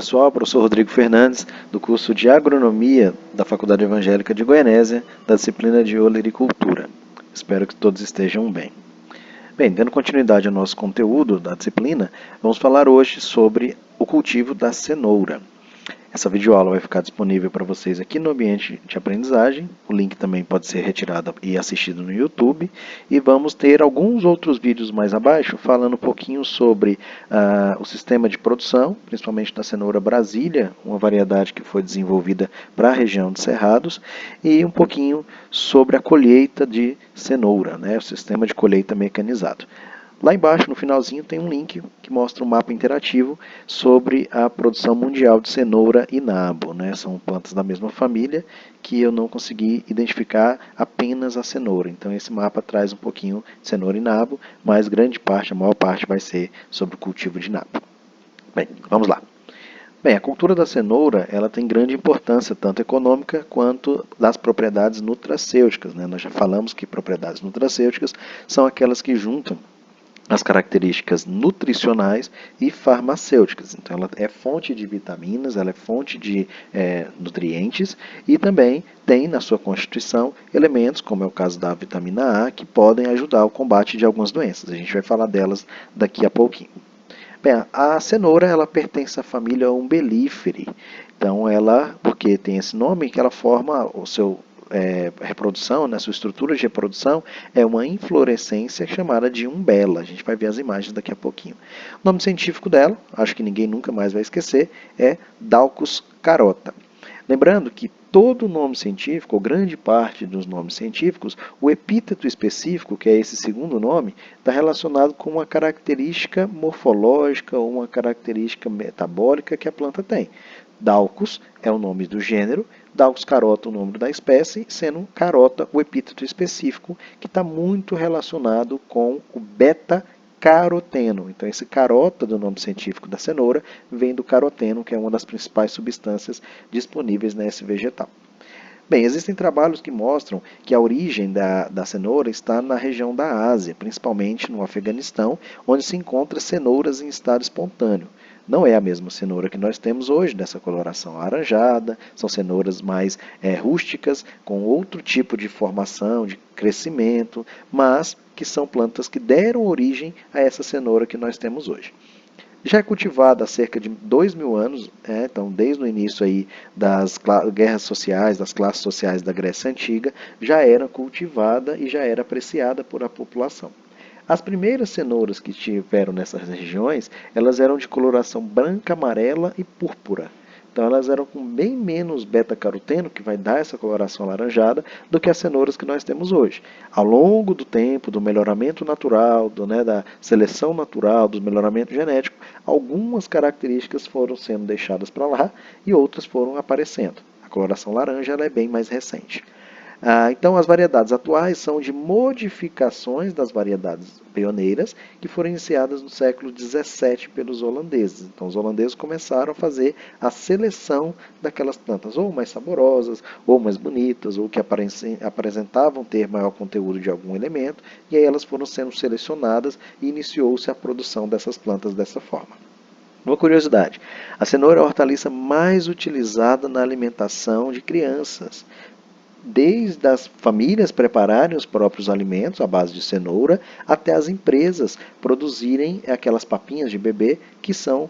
pessoal, professor Rodrigo Fernandes, do curso de Agronomia da Faculdade Evangélica de Goianésia, da disciplina de Olericultura. Espero que todos estejam bem. Bem, dando continuidade ao nosso conteúdo da disciplina, vamos falar hoje sobre o cultivo da cenoura. Essa videoaula vai ficar disponível para vocês aqui no ambiente de aprendizagem. O link também pode ser retirado e assistido no YouTube. E vamos ter alguns outros vídeos mais abaixo falando um pouquinho sobre o sistema de produção, principalmente da cenoura Brasília, uma variedade que foi desenvolvida para a região de Cerrados, e um pouquinho sobre a colheita de cenoura, né, o sistema de colheita mecanizado. Lá embaixo, no finalzinho, tem um link que mostra um mapa interativo sobre a produção mundial de cenoura e nabo, né? São plantas da mesma família que eu não consegui identificar apenas a cenoura. Então esse mapa traz um pouquinho de cenoura e nabo, mas grande parte, a maior parte, vai ser sobre o cultivo de nabo. Bem, vamos lá. Bem, a cultura da cenoura ela tem grande importância, tanto econômica quanto das propriedades nutracêuticas, né? Nós já falamos que propriedades nutracêuticas são aquelas que juntam as características nutricionais e farmacêuticas. Então, ela é fonte de vitaminas, ela é fonte de nutrientes e também tem na sua constituição elementos, como é o caso da vitamina A, que podem ajudar o combate de algumas doenças. A gente vai falar delas daqui a pouquinho. Bem, a cenoura ela pertence à família Umbelliferae. Então, porque tem esse nome, que ela forma o seu reprodução, né, sua estrutura de reprodução é uma inflorescência chamada de umbela. A gente vai ver as imagens daqui a pouquinho. O nome científico dela, acho que ninguém nunca mais vai esquecer, é Daucus carota. Lembrando que todo nome científico, ou grande parte dos nomes científicos, o epíteto específico, que é esse segundo nome, está relacionado com uma característica morfológica ou uma característica metabólica que a planta tem. Daucus é o nome do gênero, Daucus carota o nome da espécie, sendo carota o epíteto específico, que está muito relacionado com o beta-caroteno. Então, esse carota do nome científico da cenoura vem do caroteno, que é uma das principais substâncias disponíveis nesse vegetal. Bem, existem trabalhos que mostram que a origem da cenoura está na região da Ásia, principalmente no Afeganistão, onde se encontra cenouras em estado espontâneo. Não é a mesma cenoura que nós temos hoje, dessa coloração alaranjada, são cenouras mais rústicas, com outro tipo de formação, de crescimento, mas que são plantas que deram origem a essa cenoura que nós temos hoje. Já é cultivada há cerca de 2.000 anos, então desde o início aí das guerras sociais, das classes sociais da Grécia Antiga, já era cultivada e já era apreciada por a população. As primeiras cenouras que tiveram nessas regiões, elas eram de coloração branca, amarela e púrpura. Então elas eram com bem menos beta-caroteno, que vai dar essa coloração alaranjada, do que as cenouras que nós temos hoje. Ao longo do tempo, do melhoramento natural, da seleção natural, do melhoramento genético, algumas características foram sendo deixadas para lá e outras foram aparecendo. A coloração laranja ela é bem mais recente. Então, as variedades atuais são de modificações das variedades pioneiras que foram iniciadas no século XVII pelos holandeses. Então, os holandeses começaram a fazer a seleção daquelas plantas ou mais saborosas, ou mais bonitas, ou que apresentavam ter maior conteúdo de algum elemento, e aí elas foram sendo selecionadas e iniciou-se a produção dessas plantas dessa forma. Uma curiosidade, a cenoura é a hortaliça mais utilizada na alimentação de crianças. Desde as famílias prepararem os próprios alimentos à base de cenoura, até as empresas produzirem aquelas papinhas de bebê que são,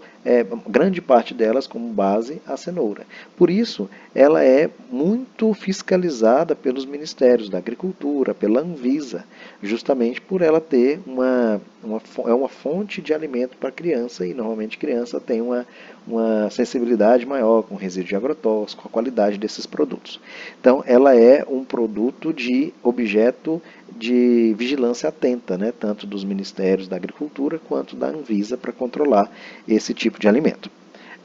grande parte delas, como base a cenoura. Por isso, ela é muito fiscalizada pelos ministérios da Agricultura, pela Anvisa, justamente por ela ter uma fonte de alimento para a criança, e normalmente a criança tem uma sensibilidade maior com resíduo de agrotóxico, com a qualidade desses produtos. Então, ela é um produto de objeto de vigilância atenta, né, tanto dos ministérios da Agricultura quanto da Anvisa, para controlar esse tipo de alimento.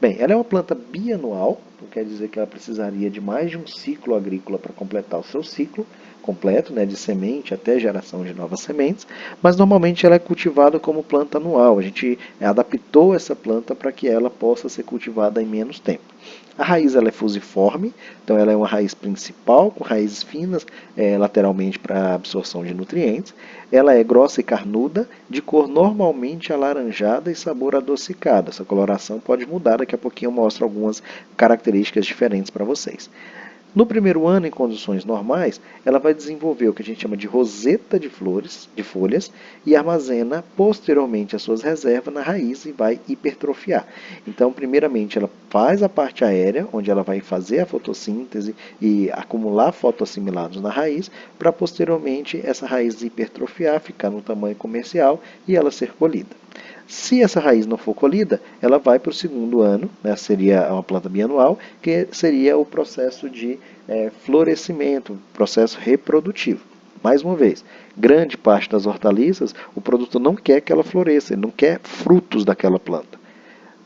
Bem, ela é uma planta bianual, quer dizer que ela precisaria de mais de um ciclo agrícola para completar o seu ciclo completo, né, de semente até geração de novas sementes, mas normalmente ela é cultivada como planta anual. A gente adaptou essa planta para que ela possa ser cultivada em menos tempo. A raiz ela é fusiforme, então ela é uma raiz principal, com raízes finas lateralmente para absorção de nutrientes. Ela é grossa e carnuda, de cor normalmente alaranjada e sabor adocicado. Essa coloração pode mudar, daqui a pouquinho eu mostro algumas características diferentes para vocês. No primeiro ano, em condições normais, ela vai desenvolver o que a gente chama de roseta de flores, de folhas, e armazena posteriormente as suas reservas na raiz e vai hipertrofiar. Então, primeiramente, ela faz a parte aérea, onde ela vai fazer a fotossíntese e acumular fotoassimilados na raiz, para posteriormente essa raiz hipertrofiar, ficar no tamanho comercial e ela ser colhida. Se essa raiz não for colhida, ela vai para o segundo ano, né, seria uma planta bianual, que seria o processo de florescimento, processo reprodutivo. Mais uma vez, grande parte das hortaliças, o produtor não quer que ela floresça, ele não quer frutos daquela planta.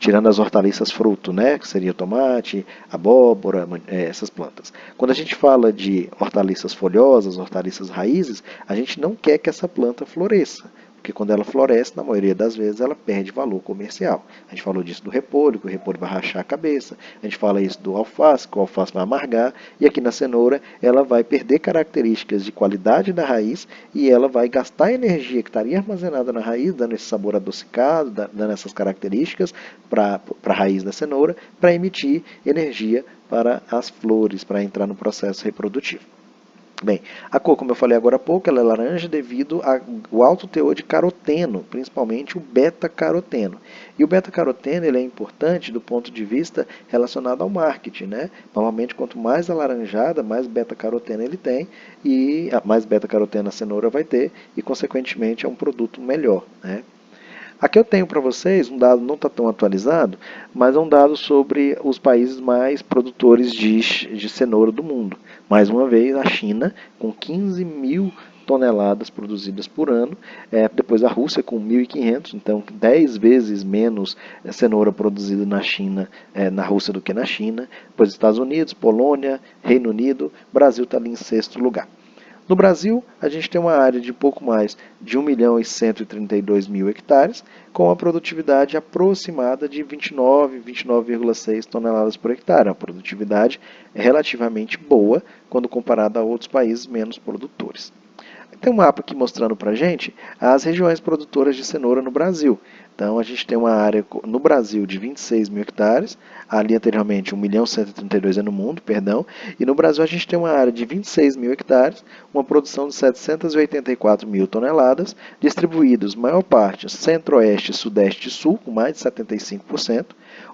Tirando as hortaliças fruto, né, que seria tomate, abóbora, essas plantas. Quando a gente fala de hortaliças folhosas, hortaliças raízes, a gente não quer que essa planta floresça. Porque quando ela floresce, na maioria das vezes, ela perde valor comercial. A gente falou disso do repolho, que o repolho vai rachar a cabeça. A gente fala isso do alface, que o alface vai amargar. E aqui na cenoura, ela vai perder características de qualidade da raiz e ela vai gastar a energia que estaria armazenada na raiz, dando esse sabor adocicado, dando essas características para a raiz da cenoura, para emitir energia para as flores, para entrar no processo reprodutivo. Bem, a cor, como eu falei agora há pouco, ela é laranja devido ao alto teor de caroteno, principalmente o beta-caroteno. E o beta-caroteno ele é importante do ponto de vista relacionado ao marketing, né? Normalmente, quanto mais alaranjada, mais beta-caroteno ele tem, e mais beta-caroteno a cenoura vai ter, e consequentemente é um produto melhor, né? Aqui eu tenho para vocês um dado não está tão atualizado, mas é um dado sobre os países mais produtores de cenoura do mundo. Mais uma vez, a China, com 15 mil toneladas produzidas por ano, depois a Rússia com 1.500, então 10 vezes menos cenoura produzida na China, na Rússia do que na China, depois Estados Unidos, Polônia, Reino Unido, Brasil está ali em sexto lugar. No Brasil, a gente tem uma área de pouco mais de 1.132.000 hectares, com a produtividade aproximada de 29,6 toneladas por hectare. A produtividade é relativamente boa quando comparada a outros países menos produtores. Tem um mapa aqui mostrando para a gente as regiões produtoras de cenoura no Brasil. Então, a gente tem uma área no Brasil de 26 mil hectares, ali anteriormente 1.132.000 é no mundo, perdão, e no Brasil a gente tem uma área de 26 mil hectares, uma produção de 784 mil toneladas, distribuídos, maior parte, centro-oeste, sudeste e sul, com mais de 75%,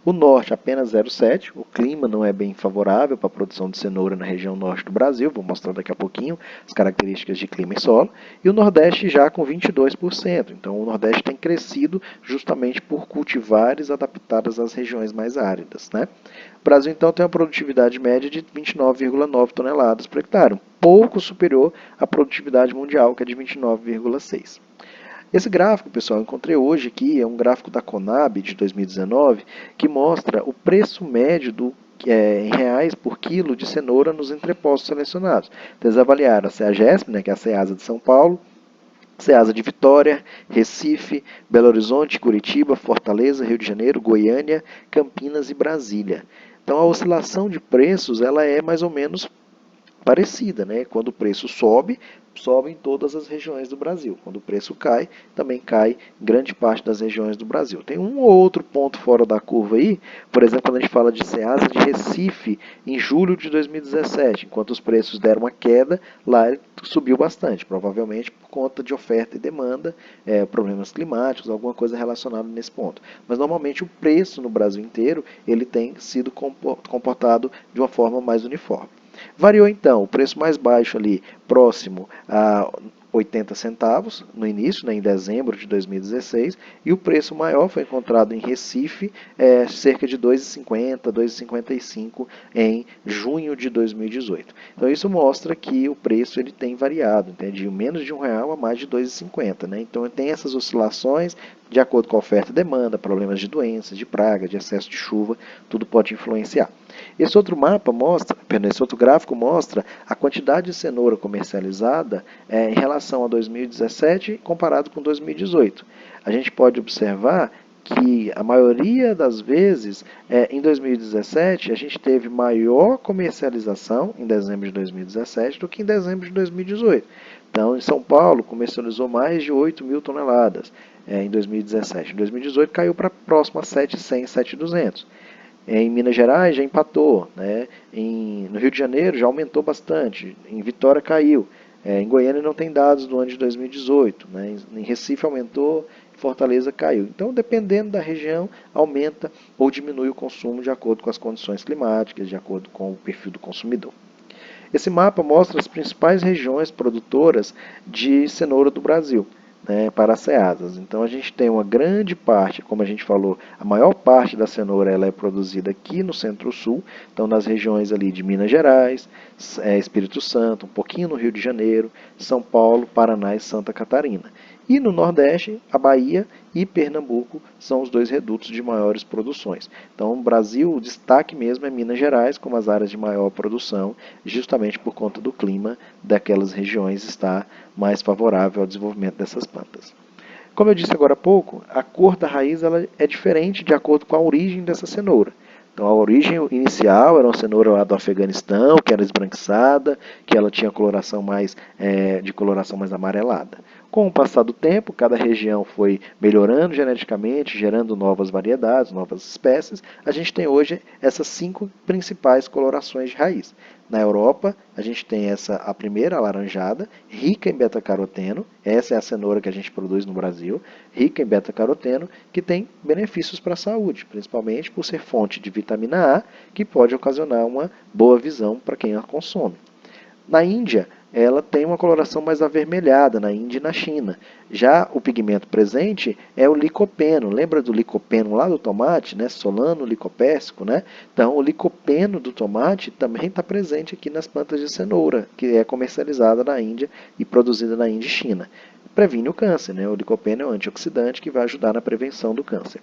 o norte apenas 0,7%, o clima não é bem favorável para a produção de cenoura na região norte do Brasil, vou mostrar daqui a pouquinho as características de clima e solo, e o nordeste já com 22%, então o nordeste tem crescido justamente por cultivares adaptados às regiões mais áridas, né? O Brasil então tem uma produtividade média de 29,9 toneladas por hectare, um pouco superior à produtividade mundial, que é de 29,6. Esse gráfico, pessoal, eu encontrei hoje aqui, é um gráfico da Conab de 2019, que mostra o preço médio em reais por quilo de cenoura nos entrepostos selecionados. Então, eles avaliaram a CEAGESP, né, que é a Ceasa de São Paulo, Ceasa de Vitória, Recife, Belo Horizonte, Curitiba, Fortaleza, Rio de Janeiro, Goiânia, Campinas e Brasília. Então, a oscilação de preços ela é mais ou menos parecida, né? Quando o preço sobe, sobe em todas as regiões do Brasil. Quando o preço cai, também cai em grande parte das regiões do Brasil. Tem um ou outro ponto fora da curva aí, por exemplo, quando a gente fala de Ceasa de Recife, em julho de 2017, enquanto os preços deram uma queda, lá ele subiu bastante, provavelmente por conta de oferta e demanda, problemas climáticos, alguma coisa relacionada nesse ponto. Mas normalmente o preço no Brasil inteiro, ele tem sido comportado de uma forma mais uniforme. Variou então, o preço mais baixo ali, próximo a 80 centavos no início, né, em dezembro de 2016, e o preço maior foi encontrado em Recife, cerca de 2,50, 2,55 em junho de 2018. Então isso mostra que o preço ele tem variado, de menos de R$1 a mais de 2,50, né? Então tem essas oscilações de acordo com a oferta e demanda, problemas de doenças, de praga, de excesso de chuva, tudo pode influenciar. Esse outro mapa mostra, esse outro gráfico mostra a quantidade de cenoura comercializada em relação a 2017 comparado com 2018. A gente pode observar que a maioria das vezes, em 2017, a gente teve maior comercialização em dezembro de 2017 do que em dezembro de 2018. Então, em São Paulo, comercializou mais de 8 mil toneladas em 2017. Em 2018, caiu para próximo a 7.100, 7.200. Em Minas Gerais já empatou, né? No Rio de Janeiro já aumentou bastante, em Vitória caiu, em Goiânia não tem dados do ano de 2018, né? Em Recife aumentou, em Fortaleza caiu. Então, dependendo da região, aumenta ou diminui o consumo de acordo com as condições climáticas, de acordo com o perfil do consumidor. Esse mapa mostra as principais regiões produtoras de cenoura do Brasil, né, para as ceasas. Então a gente tem uma grande parte, como a gente falou, a maior parte da cenoura ela é produzida aqui no Centro-Sul, então nas regiões ali de Minas Gerais, Espírito Santo, um pouquinho no Rio de Janeiro, São Paulo, Paraná e Santa Catarina. E no Nordeste, a Bahia e Pernambuco são os dois redutos de maiores produções. Então, o Brasil, o destaque mesmo é Minas Gerais, como as áreas de maior produção, justamente por conta do clima daquelas regiões estar mais favorável ao desenvolvimento dessas plantas. Como eu disse agora há pouco, a cor da raiz ela é diferente de acordo com a origem dessa cenoura. Então, a origem inicial era uma cenoura lá do Afeganistão, que era esbranquiçada, que ela tinha coloração de coloração mais amarelada. Com o passar do tempo, cada região foi melhorando geneticamente, gerando novas variedades, novas espécies. A gente tem hoje essas 5 principais colorações de raiz. Na Europa, a gente tem a primeira, alaranjada, rica em beta-caroteno. Essa é a cenoura que a gente produz no Brasil, rica em beta-caroteno, que tem benefícios para a saúde, principalmente por ser fonte de vitamina A, que pode ocasionar uma boa visão para quem a consome. Na Índia, ela tem uma coloração mais avermelhada, na Índia e na China. Já o pigmento presente é o licopeno. Lembra do licopeno lá do tomate, né? Solano licopérsico, né? Então, o licopeno do tomate também está presente aqui nas plantas de cenoura, que é comercializada na Índia e produzida na Índia e China. Previne o câncer, né? O licopeno é um antioxidante que vai ajudar na prevenção do câncer.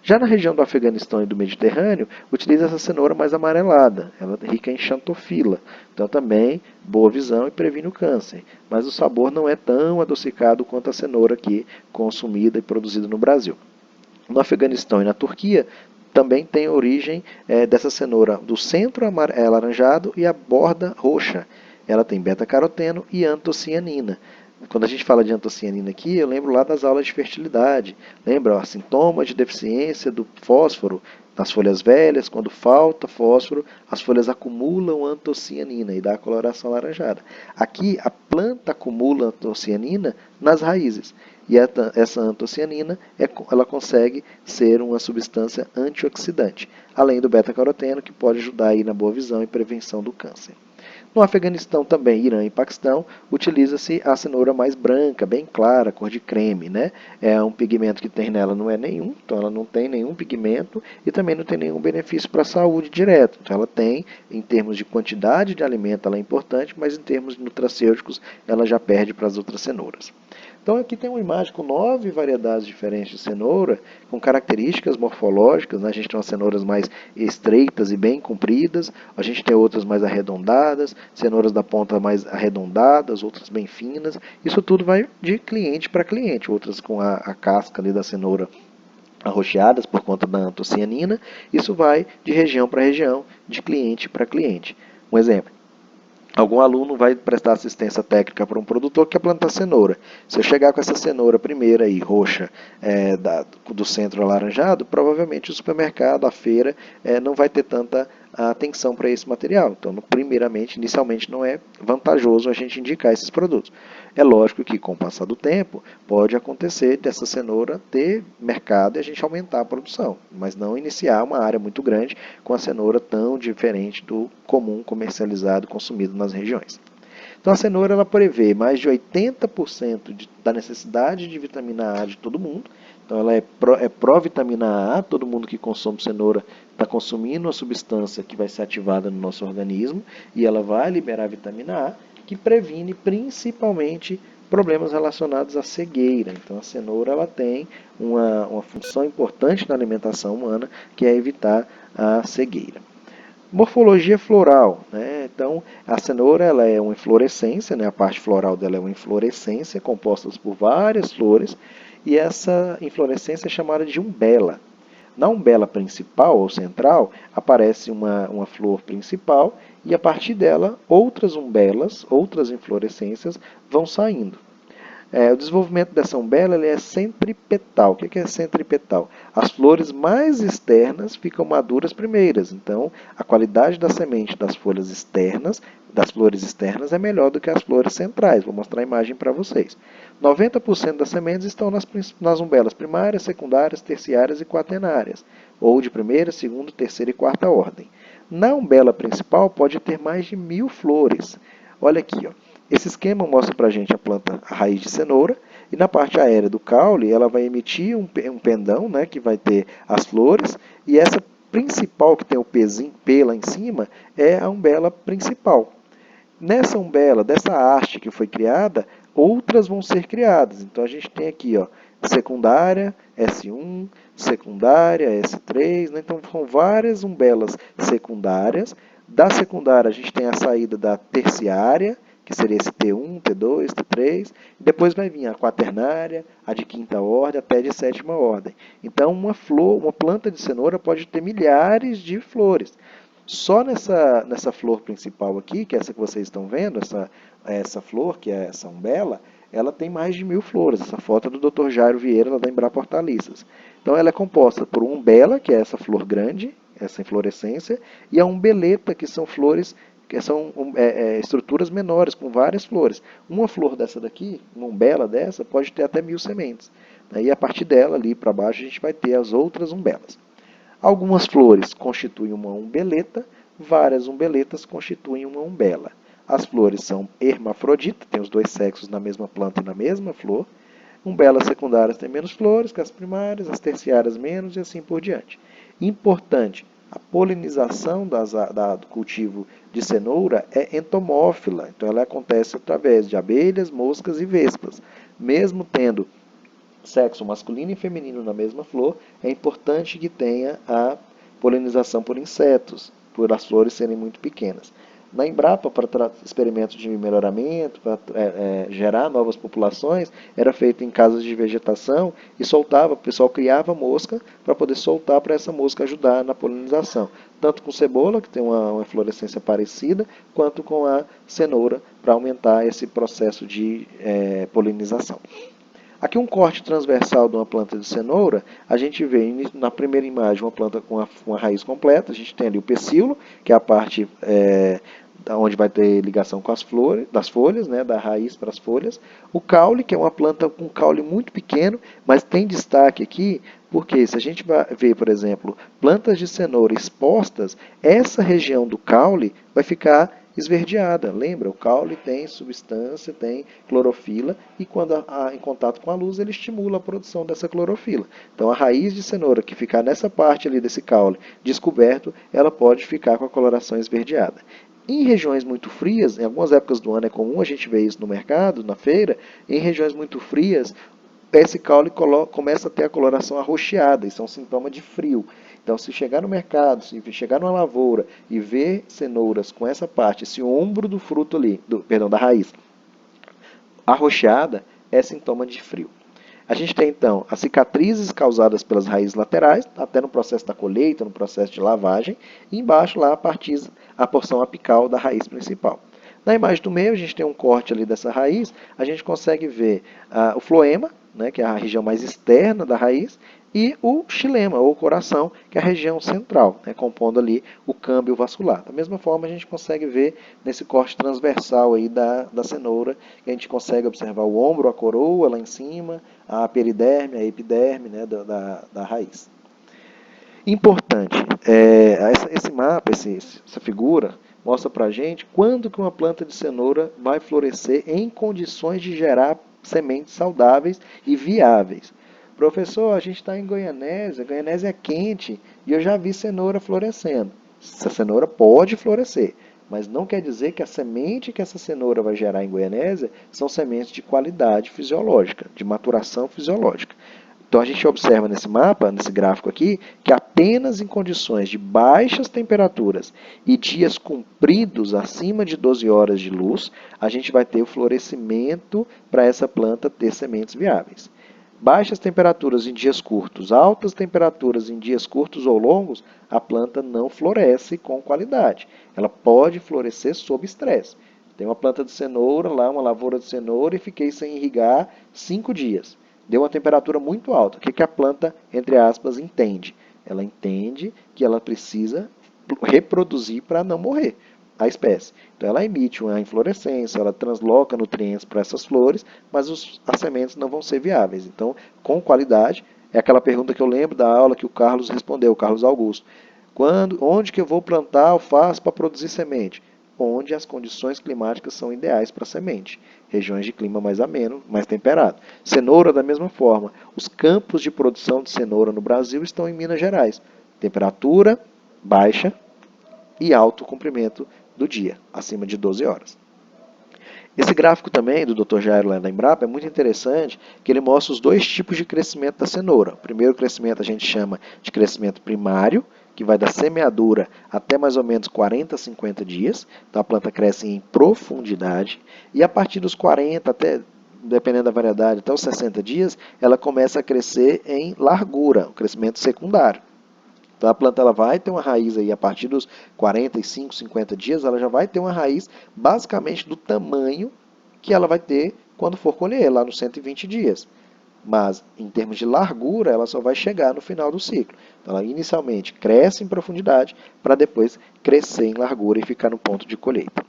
Já na região do Afeganistão e do Mediterrâneo, utiliza essa cenoura mais amarelada, ela é rica em xantofila, então também boa visão e previne o câncer, mas o sabor não é tão adocicado quanto a cenoura aqui consumida e produzida no Brasil. No Afeganistão e na Turquia, também tem origem dessa cenoura do centro alaranjado e a borda roxa. Ela tem beta-caroteno e antocianina. Quando a gente fala de antocianina aqui, eu lembro lá das aulas de fertilidade. Lembra, sintomas de deficiência do fósforo nas folhas velhas, quando falta fósforo, as folhas acumulam antocianina e dá a coloração alaranjada. Aqui, a planta acumula antocianina nas raízes. E essa antocianina, ela consegue ser uma substância antioxidante, além do beta-caroteno, que pode ajudar aí na boa visão e prevenção do câncer. No Afeganistão também, Irã e Paquistão, utiliza-se a cenoura mais branca, bem clara, cor de creme, né? É um pigmento que tem nela não é nenhum, então ela não tem nenhum pigmento e também não tem nenhum benefício para a saúde direto. Então ela tem, em termos de quantidade de alimento, ela é importante, mas em termos nutracêuticos, ela já perde para as outras cenouras. Então aqui tem uma imagem com 9 variedades diferentes de cenoura, com características morfológicas, né? A gente tem umas cenouras mais estreitas e bem compridas, a gente tem outras mais arredondadas, cenouras da ponta mais arredondadas, outras bem finas. Isso tudo vai de cliente para cliente, outras com a casca ali da cenoura arroxeadas por conta da antocianina. Isso vai de região para região, de cliente para cliente. Um exemplo. Algum aluno vai prestar assistência técnica para um produtor que quer plantar cenoura. Se eu chegar com essa cenoura primeira aí, roxa, do centro alaranjado, provavelmente o supermercado, a feira, não vai ter tanta atenção para esse material. Então, primeiramente, inicialmente, não é vantajoso a gente indicar esses produtos. É lógico que, com o passar do tempo, pode acontecer dessa cenoura ter mercado e a gente aumentar a produção, mas não iniciar uma área muito grande com a cenoura tão diferente do comum comercializado e consumido nas regiões. Então, a cenoura ela prevê mais de 80% da necessidade de vitamina A de todo mundo. Então, ela é pró-vitamina A, todo mundo que consome cenoura está consumindo uma substância que vai ser ativada no nosso organismo e ela vai liberar vitamina A, que previne principalmente problemas relacionados à cegueira. Então, a cenoura ela tem uma função importante na alimentação humana, que é evitar a cegueira. Morfologia floral, né? Então, a cenoura ela é uma inflorescência, né? A parte floral dela é uma inflorescência composta por várias flores, e essa inflorescência é chamada de umbela. Na umbela principal ou central aparece uma flor principal e a partir dela outras umbelas, outras inflorescências vão saindo. O desenvolvimento dessa umbela ele é centripetal. O que é centripetal? As flores mais externas ficam maduras primeiras. Então, a qualidade da semente das folhas externas, das flores externas, é melhor do que as flores centrais. Vou mostrar a imagem para vocês. 90% das sementes estão nas umbelas primárias, secundárias, terciárias e quaternárias, ou de primeira, segunda, terceira e quarta ordem. Na umbela principal pode ter mais de 1000 flores. Olha aqui, ó. Esse esquema mostra para a gente a planta, a raiz de cenoura, e na parte aérea do caule ela vai emitir um pendão, né, que vai ter as flores, e essa principal que tem o P lá em cima é a umbela principal. Nessa umbela, dessa haste que foi criada, outras vão ser criadas. Então a gente tem aqui, ó, secundária, S1, secundária, S3, né? Então são várias umbelas secundárias. Da secundária a gente tem a saída da terciária, que seria esse T1, T2, T3, e depois vai vir a quaternária, a de quinta ordem, até de sétima ordem. Então uma planta de cenoura pode ter milhares de flores. Só nessa flor principal aqui, que é essa que vocês estão vendo, essa flor, que é essa umbela, ela tem mais de 1000 flores. Essa foto é do Dr. Jairo Vieira, lá da Embrapa Hortaliças. Então ela é composta por uma umbela, que é essa flor grande, essa inflorescência, e a umbeleta, que são flores que são estruturas menores, com várias flores. Uma flor dessa daqui, uma umbela dessa, pode ter até 1000 sementes. E a partir dela, ali para baixo, a gente vai ter as outras umbelas. Algumas flores constituem uma umbeleta, várias umbeletas constituem uma umbela. As flores são hermafroditas, tem os dois sexos na mesma planta e na mesma flor. Umbelas secundárias têm menos flores que as primárias, as terciárias menos e assim por diante. Importante, a polinização do cultivo de cenoura é entomófila, então ela acontece através de abelhas, moscas e vespas. Mesmo tendo sexo masculino e feminino na mesma flor, é importante que tenha a polinização por insetos, por as flores serem muito pequenas. Na Embrapa, para experimentos de melhoramento, para gerar novas populações, era feito em casas de vegetação e soltava, o pessoal criava mosca para poder soltar para essa mosca ajudar na polinização. Tanto com cebola, que tem uma inflorescência parecida, quanto com a cenoura, para aumentar esse processo de polinização. Aqui um corte transversal de uma planta de cenoura, a gente vê na primeira imagem uma planta com uma raiz completa, a gente tem ali o pecíolo, que é a parte onde vai ter ligação com as flores, das folhas, né, da raiz para as folhas. O caule, que é uma planta com caule muito pequeno, mas tem destaque aqui, porque se a gente ver, por exemplo, plantas de cenoura expostas, essa região do caule vai ficar esverdeada. Lembra? O caule tem substância, tem clorofila e quando em contato com a luz ele estimula a produção dessa clorofila. Então a raiz de cenoura que ficar nessa parte ali desse caule descoberto, ela pode ficar com a coloração esverdeada. Em regiões muito frias, em algumas épocas do ano é comum a gente ver isso no mercado, na feira, em regiões muito frias, esse caule começa a ter a coloração arroxeada, isso é um sintoma de frio. Então, se chegar no mercado, se chegar numa lavoura e ver cenouras com essa parte, esse ombro do fruto ali, da raiz, arroxeada, é sintoma de frio. A gente tem, então, as cicatrizes causadas pelas raízes laterais, até no processo da colheita, no processo de lavagem, e embaixo lá a porção apical da raiz principal. Na imagem do meio, a gente tem um corte ali dessa raiz, a gente consegue ver o floema, né, que é a região mais externa da raiz, e o xilema, ou coração, que é a região central, né, compondo ali o câmbio vascular. Da mesma forma, a gente consegue ver nesse corte transversal aí da cenoura, que a gente consegue observar o ombro, a coroa lá em cima, a periderme, a epiderme, né, da raiz. Importante, esse mapa, essa figura, mostra para a gente quando que uma planta de cenoura vai florescer em condições de gerar sementes saudáveis e viáveis. Professor, a gente está em Goianésia é quente e eu já vi cenoura florescendo. Essa cenoura pode florescer, mas não quer dizer que a semente que essa cenoura vai gerar em Goianésia são sementes de qualidade fisiológica, de maturação fisiológica. Então a gente observa nesse mapa, nesse gráfico aqui, que apenas em condições de baixas temperaturas e dias compridos acima de 12 horas de luz, a gente vai ter o florescimento para essa planta ter sementes viáveis. Baixas temperaturas em dias curtos, altas temperaturas em dias curtos ou longos, a planta não floresce com qualidade. Ela pode florescer sob estresse. Tem uma planta de cenoura lá, uma lavoura de cenoura, e fiquei sem irrigar 5 dias. Deu uma temperatura muito alta. O que a planta, entre aspas, entende? Ela entende que ela precisa reproduzir para não morrer a espécie. Então ela emite uma inflorescência, ela transloca nutrientes para essas flores, mas as sementes não vão ser viáveis. Então, com qualidade, é aquela pergunta que eu lembro da aula que o Carlos respondeu, o Carlos Augusto. Onde que eu vou plantar alface para produzir semente? Onde as condições climáticas são ideais para a semente. Regiões de clima mais ameno, mais temperado. Cenoura, da mesma forma. Os campos de produção de cenoura no Brasil estão em Minas Gerais. Temperatura baixa e alto comprimento do dia, acima de 12 horas. Esse gráfico também do Dr. Jairo lá da Embrapa é muito interessante, que ele mostra os dois tipos de crescimento da cenoura. O primeiro crescimento a gente chama de crescimento primário, que vai da semeadura até mais ou menos 40 a 50 dias. Então a planta cresce em profundidade. E a partir dos 40 até, dependendo da variedade, até os 60 dias, ela começa a crescer em largura, o crescimento secundário. Então a planta ela vai ter uma raiz aí a partir dos 45, 50 dias, ela já vai ter uma raiz basicamente do tamanho que ela vai ter quando for colher, lá nos 120 dias. Mas em termos de largura, ela só vai chegar no final do ciclo. Então ela inicialmente cresce em profundidade para depois crescer em largura e ficar no ponto de colheita.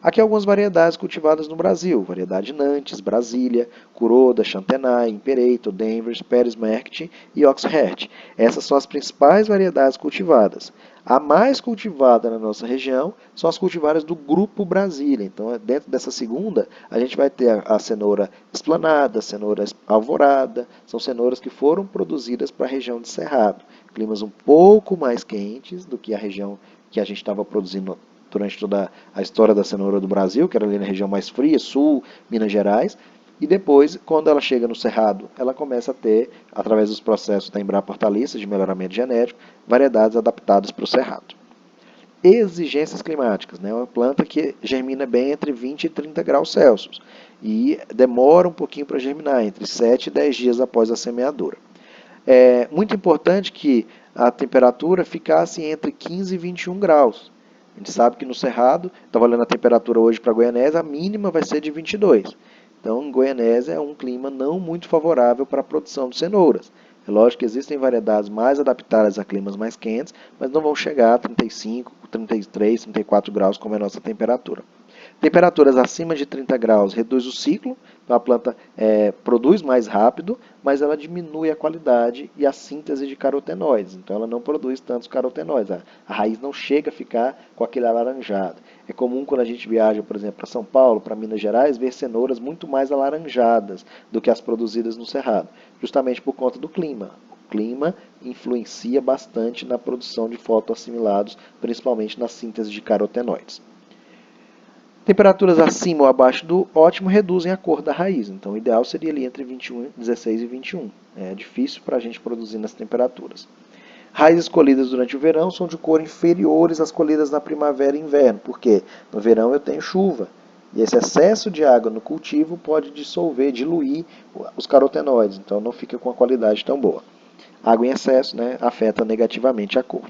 Aqui algumas variedades cultivadas no Brasil. Variedade Nantes, Brasília, Kuroda, Chantenay, Imperator, Denver, Pérez Market e Oxheart. Essas são as principais variedades cultivadas. A mais cultivada na nossa região são as cultivadas do Grupo Brasília. Então, dentro dessa segunda, a gente vai ter a cenoura esplanada, a cenoura alvorada. São cenouras que foram produzidas para a região de Cerrado. Climas um pouco mais quentes do que a região que a gente estava produzindo durante toda a história da cenoura do Brasil, que era ali na região mais fria, sul, Minas Gerais. E depois, quando ela chega no Cerrado, ela começa a ter, através dos processos da Embrapa Hortaliças de melhoramento genético, variedades adaptadas para o Cerrado. Exigências climáticas, né? Uma planta que germina bem entre 20 e 30 graus Celsius e demora um pouquinho para germinar, entre 7 e 10 dias após a semeadura. É muito importante que a temperatura ficasse entre 15 e 21 graus. A gente sabe que no Cerrado, estava olhando a temperatura hoje para Goianésia, a mínima vai ser de 22. Então, em Goianésia é um clima não muito favorável para a produção de cenouras. É lógico que existem variedades mais adaptadas a climas mais quentes, mas não vão chegar a 35, 33, 34 graus como é a nossa temperatura. Temperaturas acima de 30 graus reduz o ciclo, então a planta produz mais rápido, mas ela diminui a qualidade e a síntese de carotenoides. Então ela não produz tantos carotenoides. A raiz não chega a ficar com aquele alaranjado. É comum quando a gente viaja, por exemplo, para São Paulo, para Minas Gerais, ver cenouras muito mais alaranjadas do que as produzidas no Cerrado, justamente por conta do clima. O clima influencia bastante na produção de fotoassimilados, principalmente na síntese de carotenoides. Temperaturas acima ou abaixo do ótimo reduzem a cor da raiz. Então, o ideal seria ali entre 16 e 21. É difícil para a gente produzir nas temperaturas. Raízes colhidas durante o verão são de cor inferiores às colhidas na primavera e inverno. Por quê? No verão eu tenho chuva. E esse excesso de água no cultivo pode dissolver, diluir os carotenoides. Então, não fica com a qualidade tão boa. Água em excesso, né, afeta negativamente a cor.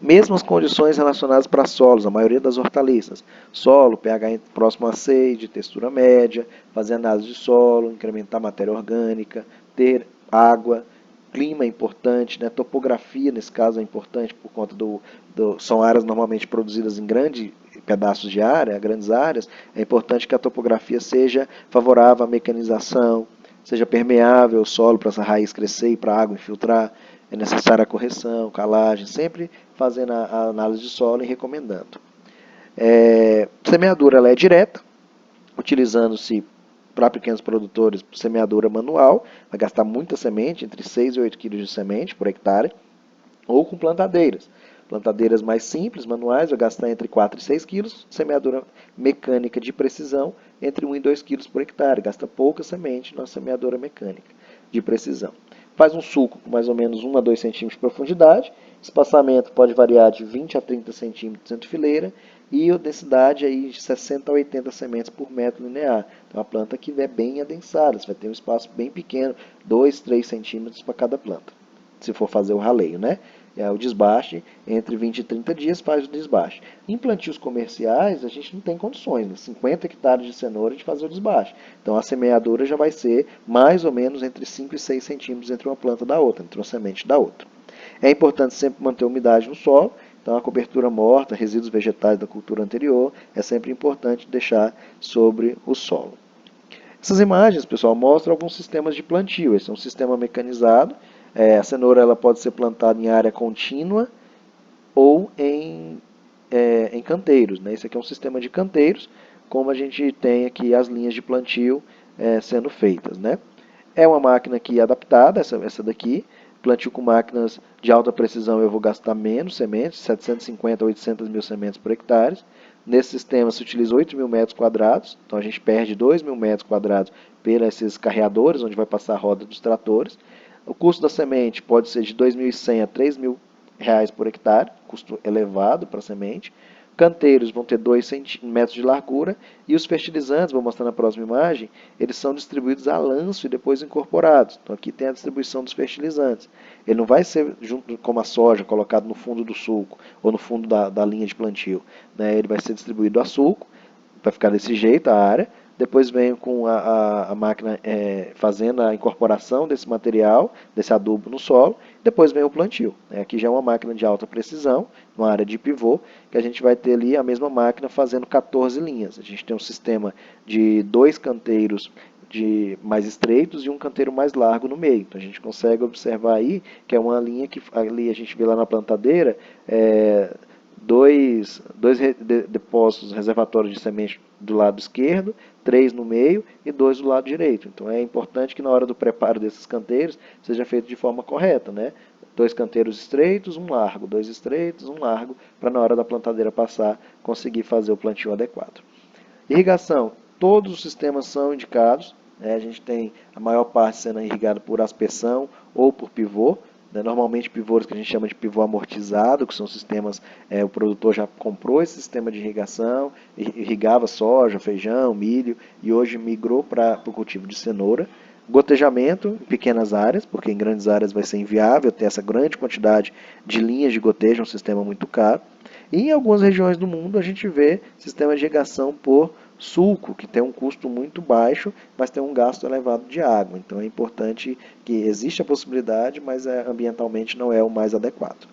Mesmas condições relacionadas para solos, a maioria das hortaliças. Solo, pH próximo a 6, de textura média, fazer análise de solo, incrementar matéria orgânica, ter água, clima é importante, né? Topografia nesse caso é importante por conta são áreas normalmente produzidas em grandes pedaços de área, grandes áreas, é importante que a topografia seja favorável à mecanização, seja permeável o solo para essa raiz crescer e para a água infiltrar, é necessária a correção, calagem, sempre fazendo a análise de solo e recomendando. Semeadura ela é direta, utilizando-se para pequenos produtores semeadura manual, vai gastar muita semente, entre 6 e 8 kg de semente por hectare, ou com plantadeiras. Plantadeiras mais simples, manuais, vai gastar entre 4 e 6 kg, semeadura mecânica de precisão, entre 1 e 2 kg por hectare, gasta pouca semente na semeadora mecânica. de precisão. Faz um sulco com mais ou menos 1 a 2 centímetros de profundidade, espaçamento pode variar de 20 a 30 centímetros entre fileira e a densidade aí de 60 a 80 sementes por metro linear. Então, a planta que é bem adensada, você vai ter um espaço bem pequeno, 2, 3 centímetros para cada planta, se for fazer o raleio, né? O desbaste, entre 20 e 30 dias faz o desbaste. Em plantios comerciais, a gente não tem condições, né? 50 hectares de cenoura de fazer o desbaste. Então a semeadura já vai ser mais ou menos entre 5 e 6 centímetros entre uma planta da outra, entre uma semente da outra. É importante sempre manter a umidade no solo, então a cobertura morta, resíduos vegetais da cultura anterior, é sempre importante deixar sobre o solo. Essas imagens, pessoal, mostram alguns sistemas de plantio. Esse é um sistema mecanizado. A cenoura ela pode ser plantada em área contínua ou em canteiros, né? Esse aqui é um sistema de canteiros, como a gente tem aqui as linhas de plantio sendo feitas, né? É uma máquina aqui adaptada, essa daqui. Plantio com máquinas de alta precisão eu vou gastar menos sementes, 750 a 800 mil sementes por hectare. Nesse sistema se utiliza 8 mil metros quadrados, então a gente perde 2 mil metros quadrados pelos esses carreadores, onde vai passar a roda dos tratores. O custo da semente pode ser de 2.100 a 3.000 reais por hectare, custo elevado para a semente. Canteiros vão ter 2 metros de largura e os fertilizantes, vou mostrar na próxima imagem, eles são distribuídos a lanço e depois incorporados. Então aqui tem a distribuição dos fertilizantes. Ele não vai ser junto como a soja, colocado no fundo do sulco ou no fundo da linha de plantio, né? Ele vai ser distribuído a sulco, vai ficar desse jeito a área. Depois vem com a máquina fazendo a incorporação desse material, desse adubo no solo. Depois vem o plantio. Aqui já é uma máquina de alta precisão, uma área de pivô, que a gente vai ter ali a mesma máquina fazendo 14 linhas. A gente tem um sistema de 2 canteiros mais estreitos e um canteiro mais largo no meio. Então a gente consegue observar aí que é uma linha que ali a gente vê lá na plantadeira, dois depósitos reservatórios de semente do lado esquerdo, 3 no meio e 2 do lado direito. Então é importante que na hora do preparo desses canteiros seja feito de forma correta, né? 2 canteiros estreitos, um largo, 2 estreitos, um largo, para na hora da plantadeira passar conseguir fazer o plantio adequado. Irrigação, todos os sistemas são indicados, a gente tem a maior parte sendo irrigada por aspersão ou por pivô, né? Normalmente pivôs que a gente chama de pivô amortizado, que são sistemas, o produtor já comprou esse sistema de irrigação, irrigava soja, feijão, milho, e hoje migrou para o cultivo de cenoura. Gotejamento em pequenas áreas, porque em grandes áreas vai ser inviável ter essa grande quantidade de linhas de gotejo, é um sistema muito caro. E em algumas regiões do mundo a gente vê sistema de irrigação por sulco, que tem um custo muito baixo, mas tem um gasto elevado de água. Então é importante que exista a possibilidade, mas ambientalmente não é o mais adequado.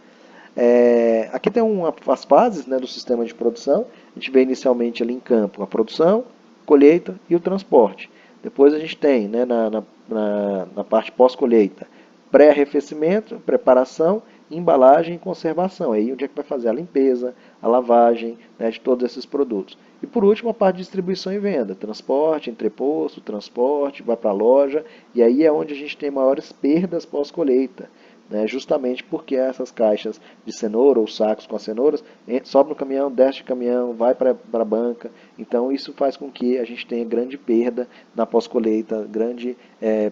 Aqui tem as fases, né, do sistema de produção. A gente vê inicialmente ali em campo a produção, colheita e o transporte. Depois a gente tem, né, na parte pós-colheita, pré-arrefecimento, preparação, embalagem e conservação. Aí onde é que vai fazer a limpeza, a lavagem, né, de todos esses produtos. E por último a parte de distribuição e venda, transporte, entreposto, transporte, vai para a loja, e aí é onde a gente tem maiores perdas pós-colheita, né, justamente porque essas caixas de cenoura ou sacos com as cenouras sobe no caminhão, desce de caminhão, vai para a banca. Então isso faz com que a gente tenha grande perda na pós-colheita, grande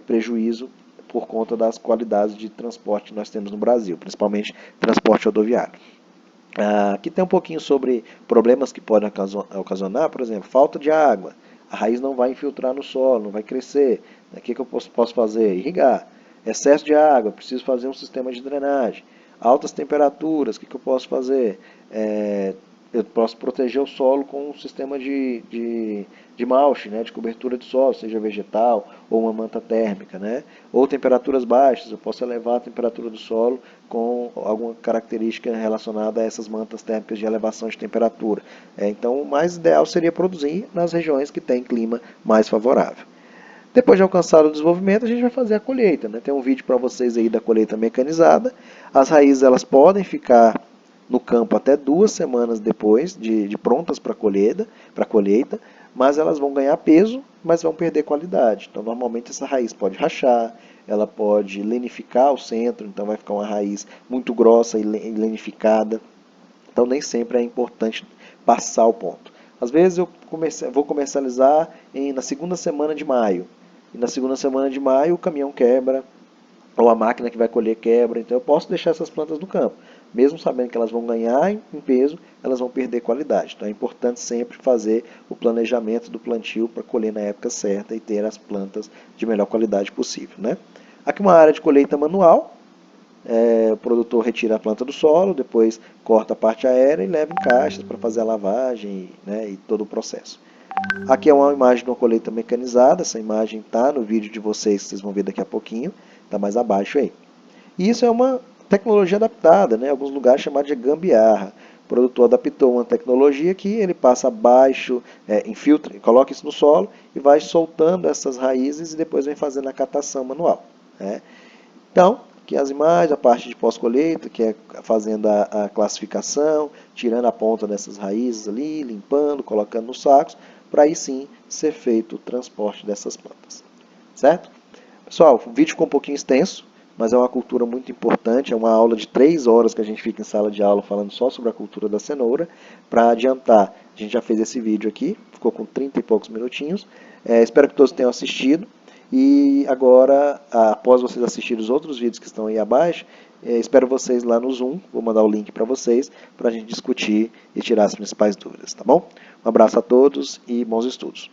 prejuízo por conta das qualidades de transporte que nós temos no Brasil, principalmente transporte rodoviário. Aqui tem um pouquinho sobre problemas que podem ocasionar, por exemplo, falta de água. A raiz não vai infiltrar no solo, não vai crescer. O que eu posso fazer? Irrigar. Excesso de água, preciso fazer um sistema de drenagem. Altas temperaturas, o que eu posso fazer? Eu posso proteger o solo com um sistema de mulch, né, de cobertura de solo, seja vegetal ou uma manta térmica, né? Ou temperaturas baixas, eu posso elevar a temperatura do solo com alguma característica relacionada a essas mantas térmicas de elevação de temperatura. Então, o mais ideal seria produzir nas regiões que têm clima mais favorável. Depois de alcançar o desenvolvimento, a gente vai fazer a colheita, né? Tem um vídeo para vocês aí da colheita mecanizada. As raízes elas podem ficar no campo até 2 semanas depois de prontas para colheita, mas elas vão ganhar peso, mas vão perder qualidade. Então, normalmente essa raiz pode rachar, ela pode lenificar o centro, então vai ficar uma raiz muito grossa e lenificada. Então, nem sempre é importante passar o ponto. Às vezes eu vou comercializar na segunda semana de maio. e na segunda semana de maio o caminhão quebra, ou a máquina que vai colher quebra, então eu posso deixar essas plantas no campo. Mesmo sabendo que elas vão ganhar em peso, elas vão perder qualidade. Então é importante sempre fazer o planejamento do plantio para colher na época certa e ter as plantas de melhor qualidade possível, né? Aqui uma área de colheita manual, o produtor retira a planta do solo, depois corta a parte aérea e leva em caixas para fazer a lavagem, né, e todo o processo. Aqui é uma imagem de uma colheita mecanizada, essa imagem está no vídeo de vocês, que vocês vão ver daqui a pouquinho, está mais abaixo aí. E isso é uma tecnologia adaptada, né, em alguns lugares chamada de gambiarra. O produtor adaptou uma tecnologia que ele passa abaixo, infiltra, coloca isso no solo e vai soltando essas raízes e depois vem fazendo a catação manual, né? Então, aqui as imagens, a parte de pós-colheita, que é fazendo a classificação, tirando a ponta dessas raízes ali, limpando, colocando nos sacos, para aí sim ser feito o transporte dessas plantas. Certo? Pessoal, o vídeo ficou um pouquinho extenso, mas é uma cultura muito importante, é uma aula de 3 horas que a gente fica em sala de aula falando só sobre a cultura da cenoura. Para adiantar, a gente já fez esse vídeo aqui, ficou com 30 e poucos minutinhos. Espero que todos tenham assistido. E agora, após vocês assistirem os outros vídeos que estão aí abaixo, espero vocês lá no Zoom, vou mandar o link para vocês, para a gente discutir e tirar as principais dúvidas, tá bom? Um abraço a todos e bons estudos.